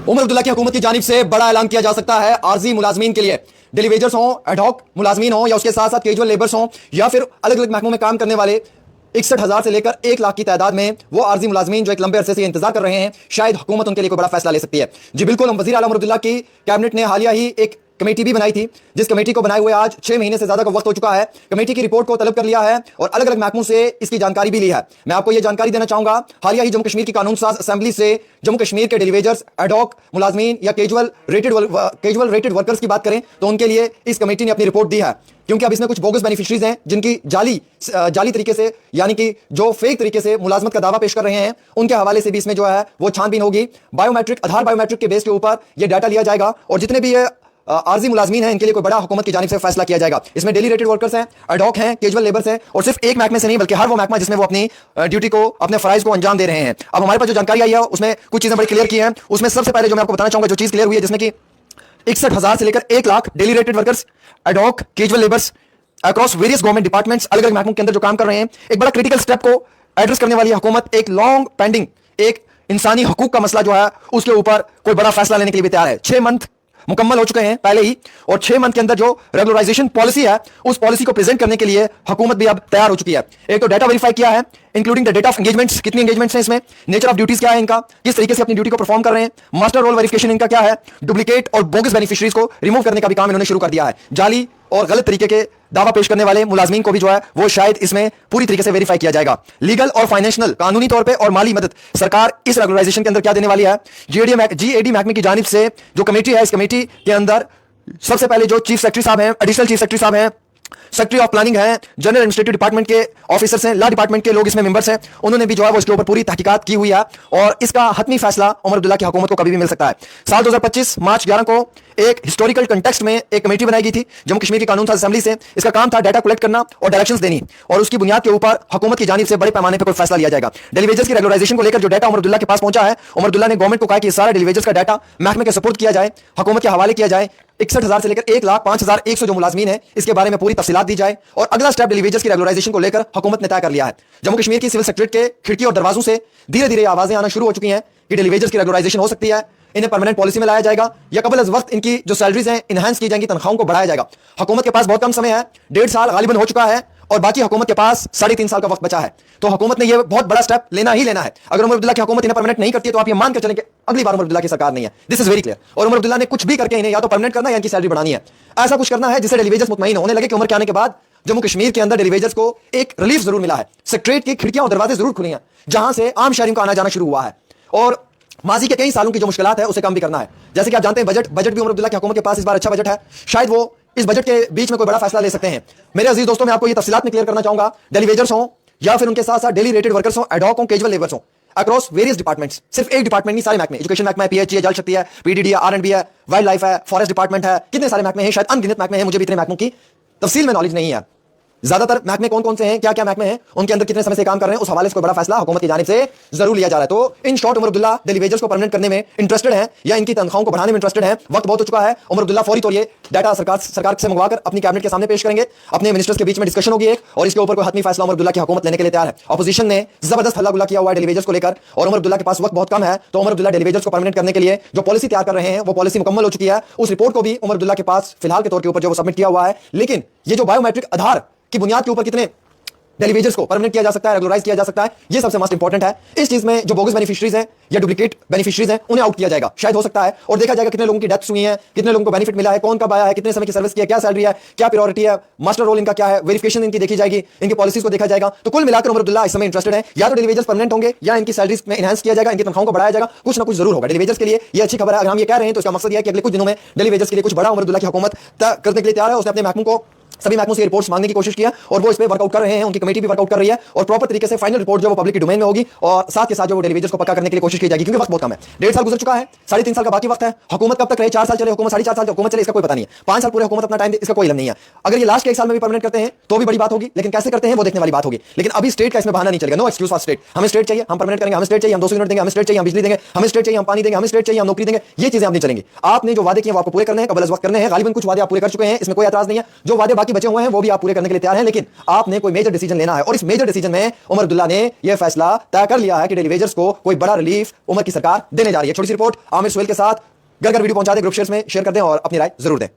उमर अब्दुल्ला की हुकूमत की जानिब से बड़ा ऐलान किया जा सकता है आरजी मुलाजमीन के लिए। डेली वेजर्स हों, एडहॉक मुलाजमीन हों या उसके साथ साथ कैजुअल लेबर्स हों या फिर अलग अलग महकमों में काम करने वाले 61,000 से लेकर 1 लाख की तादाद में वो आरजी मुलाजमीन जो एक लंबे अरसे से इंतजार कर रहे हैं, शायद हुकूमत उनके लिए कोई बड़ा फैसला ले सकती है। जी बिल्कुल, वज़ीर आला उमर अब्दुल्ला की कैबिनेट ने हालिया ही एक कमेटी भी बनाई थी, जिस कमेटी को बनाए हुए आज 6 महीने से ज्यादा का वक्त हो चुका है। कमेटी की रिपोर्ट को तलब कर लिया है और अलग अलग महकमों से इसकी जानकारी भी ली है। मैं आपको यह जानकारी देना चाहूंगा, हालिया ही जम्मू कश्मीर की कानून साज असेंबली से जम्मू कश्मीर के डेली वेजर्स, एडहॉक मुलाजमीन या कैजुअल रेटेड वर्कर्स की बात करें तो उनके लिए इस कमेटी ने अपनी रिपोर्ट दी है, क्योंकि अब इसमें कुछ बोगस बेनिफिशरीज हैं जिनकी जाली तरीके से, यानी कि जो फेक तरीके से मुलाजमत का दावा पेश कर रहे हैं, उनके हवाले से भी इसमें जो है वो छानबीन होगी। आधार बायोमेट्रिक के बेस के ऊपर ये डाटा लिया जाएगा और जितने भी ये आरजी मुलाजमीन हैं इनके लिए कोई बड़ा हुकूमत की जानिब से फैसला किया जाएगा। इसमें डेली रेटेड वर्कर्स हैं, एडहॉक हैं, कैजुअल लेबर्स हैं और सिर्फ एक महकमे से नहीं बल्कि हर वो महकमा जिसमें वो अपनी ड्यूटी को, अपने फराइज को अंजाम दे रहे हैं। अब हमारे पास जो जानकारी आई है उसमें कुछ चीजें बड़ी क्लियर की हैं। उसमें सबसे पहले जो मैं आपको बताना चाहूंगा, जो चीज क्लियर हुई है, जिसमें कि 61,000 से लेकर 1 lakh daily rated workers, ad hoc, casual labours across various government departments, अलग अलग महकमों के अंदर जो काम कर रहे हैं, एक बड़ा क्रिटिकल स्टेप को एड्रेस करने वाली हुकूमत एक लॉन्ग पेंडिंग, एक इंसानी हकूक का मसला जो है उसके ऊपर कोई बड़ा फैसला लेने के लिए भी तैयार है। 6 मंथ मुकम्मल हो चुके हैं पहले ही और 6 मंथ के अंदर जो रेगुलराइजेशन पॉलिसी है उस पॉलिसी को प्रेजेंट करने के लिए हुकूमत भी अब तैयार हो चुकी है। एक तो डाटा वेरीफाई किया है, including the date of engagements, कितनी एंगेजमेंट्स हैं इसमें, नेचर ऑफ ड्यूटीज क्या है इनका, किस तरीके से अपनी ड्यूटी को परफॉर्म कर रहे हैं, मास्टर रोल वेरिफिकेशन इनका क्या है, डुप्लीकेट और बोगस बेनिफिशरीज को रिमूव करने का भी काम इन्होंने शुरू कर दिया है। जाली और गलत तरीके के दावा पेश करने वाले मुलाजमीन को भी जो है वो शायद इसमें पूरी तरीके से वेरीफाई किया जाएगा। लीगल और फाइनेंशियल, कानूनी तौर पे और माली मदद सरकार इस रेगुलराइजेशन के अंदर क्या देने वाली है। जीएडी महकमे की जानिब से जो कमेटी है, इस कमेटी के अंदर सबसे पहले जो चीफ सेक्रेटरी साहब हैं, एडिशनल चीफ सेक्रेटरी साहब हैं, सेक्रेटरी ऑफ प्लानिंग है, जनरल एडमिनिस्ट्रेटिव डिपार्टमेंट के ऑफिसर्स हैं, लॉ डिपार्टमेंट के लोग इसमें मेंबर्स हैं, उन्होंने भी जो है वो इसके ऊपर पूरी तहकीकात की हुई है और इसका हतमी फैसला उमर अब्दुल्ला की हुकूमत को कभी भी मिल सकता है। साल 2025 मार्च 11 को एक हिस्टोरिकल कंटेक्स्ट में एक कमेटी बनाई गई थी जम्मू कश्मीर की कानून साज असेंबली से। इसका काम था डाटा कलेक्ट करना और डायरेक्शंस देनी और उसकी बुनियाद के ऊपर हुकूमत की जानिब से बड़े पैमाने पर कोई फैसला लिया जाएगा। डेली वेजर्स की रेगुलराइजेशन को लेकर जो डाटा उमर अब्दुल्ला के पास पहुंचा है, उमर अब्दुल्ला ने गवर्नमेंट को कहा कि सारा डेली वेजर्स का डाटा महकमे के सपोर्ट किया जाए, हुकूमत के हवाले किया जाए। 61,000 से लेकर 1,05,100 जो मुलाजमीन है इसके बारे में पूरी तफसीलात दी जाए और अगला स्टेप डेली वेजर्स की रेगुलराइजेशन को लेकर हुकूमत ने तय कर लिया है। जम्मू कश्मीर की सिविल सेक्रेटरीट के खिड़की और दरवाजों से धीरे धीरे आवाजें आना शुरू हो चुकी हैं कि डेली वेजर्स की रेगुलराइजेशन हो सकती है, इन्हें परमानेंट पॉलिसी में लाया जाएगा या कबल अज़ वक्त इनकी जो सैलरीज हैं इनहांस की जाएंगी, तनख्वाहों को बढ़ाया जाएगा। हुकूमत के पास बहुत कम समय है, 1.5 साल गालिबन हो चुका है और बाकी हुकूमत के पास 3.5 साल का वक्त बचा है। तो हुकूमत ने यह बहुत बड़ा स्टेप लेना ही लेना है। अगर उमर अब्दुल्ला की हुकूमत इन्हें परमानेंट नहीं करती है तो आप ये मान कर चलें कि अगली बार उमर अब्दुल्ला की सरकार नहीं है। This is very clear. और उमर अब्दुल्ला ने कुछ भी करके इन्हें या तो परमानेंट करना है या इनकी सैलरी बढ़ानी है। ऐसा कुछ करना है जिससे डेली वेजर्स मुतमईन होने लगे कि उम्र के आने के बाद जम्मू कश्मीर के अंदर डेली वेजर्स को एक रिलीफ जरूर मिला है, सेक्रेटरीट की खिड़कियां और दरवाजे जरूर खुली हैं जहां से आम शहरियों का आना जाना शुरू हुआ है और माजी के कई सालों की जो मुश्किलात है उसे कम भी करना है। जैसे कि आप जानते हैं बजट भी उमर अब्दुल्ला की हुकूमत के पास इस बार अच्छा बजट है, शायद वो इस बजट के बीच में कोई बड़ा फैसला ले सकते हैं। मेरे अजीज दोस्तों, मैं आपको ये तफसीलात में क्लियर करना चाहूंगा, डेली वेजर्स हों या फिर उनके साथ साथ डेली रेटेड वर्कर्स हों, एडहॉक हों, कैजुअल लेबर्स हों, अक्रॉस वेरियस डिपार्टमेंट्स, सिर्फ एक डिपार्टमेंट नहीं, सारे महकमे, एजुकेशन महकमा है, पीएचई है, जल शक्ति है, पीडीडी है, आरएंडबी है, वाइल्ड लाइफ है, फॉरेस्ट डिपार्टमेंट है, कितने सारे महकमे हैं, शायद अनगिनत महकमे हैं। मुझे भी इतने महकमों की तफसील में नॉलेज नहीं है। ज्यादातर महकमे कौन कौन से हैं, क्या क्या महकमे हैं, उनके अंदर कितने समय से काम कर रहे हैं, उस हवाले से कोई बड़ा फैसला हुकूमत की जानिब से जरूर लिया जा रहा है। तो in short Omar Abdullah daily wagers को परमानेंट करने में इंटरेस्टेड हैं या इनकी तनख्वाहों को बढ़ाने में इंटरेस्टेड हैं। वक्त बहुत हो चुका है। उमर अब्दुल्ला फौरी तौर ये डाटा सरकार से मंगवाकर अपनी कैबिनेट के सामने पेश करेंगे, अपने मिनिस्टर्स के बीच में डिस्कशन होगी एक और इसके ऊपर कोई हतमी फैसला उमर अब्दुल्ला की हुकूमत लेने के लिए तैयार है। अपोजिशन ने जबरदस्त हल्ला गुल्ला किया हुआ है डेली वेजर्स को लेकर और उमर अब्दुल्ला के पास वक्त बहुत कम है। तो उमर अब्दुल्ला डेली वेजर्स को परमानेंट करने के लिए जो पॉलिसी तैयार कर रहे हैं वो पॉलिसी मुकम्मल हो चुकी है। उस रिपोर्ट को भी उमर अब्दुल्ला के पास फिलहाल के तौर के ऊपर जो वो सबमिट किया हुआ है, लेकिन ये जो बायोमेट्रिक आधार की बुनियाद के ऊपर कितने डेली वेजर्स को परमानेंट किया जा सकता है, रेगुलराइज किया जा सकता है, ये सबसे मोस्ट इंपॉर्टेंट है। इस चीज में जो बोगस बेनिफिशरीज हैं या डुप्लीकेट बेनिफिशरीज हैं उन्हें आउट किया जाएगा, शायद हो सकता है, और देखा जाएगा कितने लोगों की डेथ्स हुई हैं, कितने लोगों को बेनिफिट मिला है, कौन कब आया है, कितने समय की सर्विस की है, क्या सैलरी है, क्या प्रायोरिटी है, मास्टर रोल इनका क्या है, वेरिफिकेशन इनकी देखी जाएगी, इनकी पॉलिसीज को देखा जाएगा। तो कुल मिलाकर उमर अब्दुल्ला इस समय इंटरेस्टेड है, या तो डेली वेजर्स परमानेंट होंगे या इनकी सैलरीज में एनहांस किया जाएगा, इनकी तनख्वाहों को बढ़ाया जाएगा, कुछ ना कुछ जरूर होगा। डेली वेजर्स के लिए ये अच्छी खबर है। अगर हम ये कह रहे हैं तो इसका मकसद यह है कि अगले कुछ दिनों में डेली वेजर्स के लिए कुछ बड़ा उमर अब्दुल्ला की हुकूमत करने के लिए तैयार है। उसने अपने महकमों को सभी महकमों से रिपोर्ट्स मांगने की कोशिश किया और वो इस पे वर्कआउट कर रहे हैं, उनकी कमेटी भी वर्कआउट कर रही है और प्रॉपर तरीके से फाइनल रिपोर्ट जो वो पब्लिक डोमेन में होगी और साथ के साथ जो वो डेली वेजर्स को पक्का करने के लिए कोशिश की जाएगी, क्योंकि वक्त बहुत कम है। 1.5 साल गुजर चुका है, 3.5 साल का बाकी वक्त है। हुकूमत कब तक रहे, 4 साल चले हुकूमत, 4.5 साल हुकूमत चले, इसका कोई पता नहीं है। 5 साल पूरे हुकूमत अपना टाइम दे, इसका कोई इल्म नहीं है। अगर ये लास्ट के 1 साल में भी परमानेंट करते हैं तो भी बड़ी बात होगी, लेकिन कैसे करते हैं वो देखने वाली बात होगी। लेकिन अभी स्टेट का इसमें बहाना नहीं चलेगा। No excuse for state. हमें स्टेट चाहिए, हम परमानेंट करेंगे, हमें स्टेट चाहिए, हम 200 यूनिट देंगे, हमें स्टेट चाहिए, हम बिजली देंगे, हमें स्टेट चाहिए, हम पानी देंगे, हमें स्टेट चाहिए, हम नौकरी देंगे, ये चीजें अब नहीं चलेंगी। आपने जो वादे किए वो आपको पूरे करने हैं, कबल अज़ वक्त करने हैं। गालिबन कुछ वादे आप पूरे कर चुके हैं, इसमें कोई एतराज नहीं है। जो वादे बाकी बाकी बचे हुए हैं वो भी आप पूरे करने के लिए तैयार हैं, लेकिन आपने कोई मेजर डिसीजन लेना है और इस मेजर डिसीजन में उमर अब्दुल्ला ने यह फैसला तय कर लिया है कि डेली वेजर्स को कोई बड़ा रिलीफ उमर की सरकार देने जा रही है। छोटी सी रिपोर्ट आमिर सुहेल के साथ। घर घर वीडियो पहुंचा दें, ग्रुप शेयर्स में शेयर कर दें और अपनी राय जरूर दें।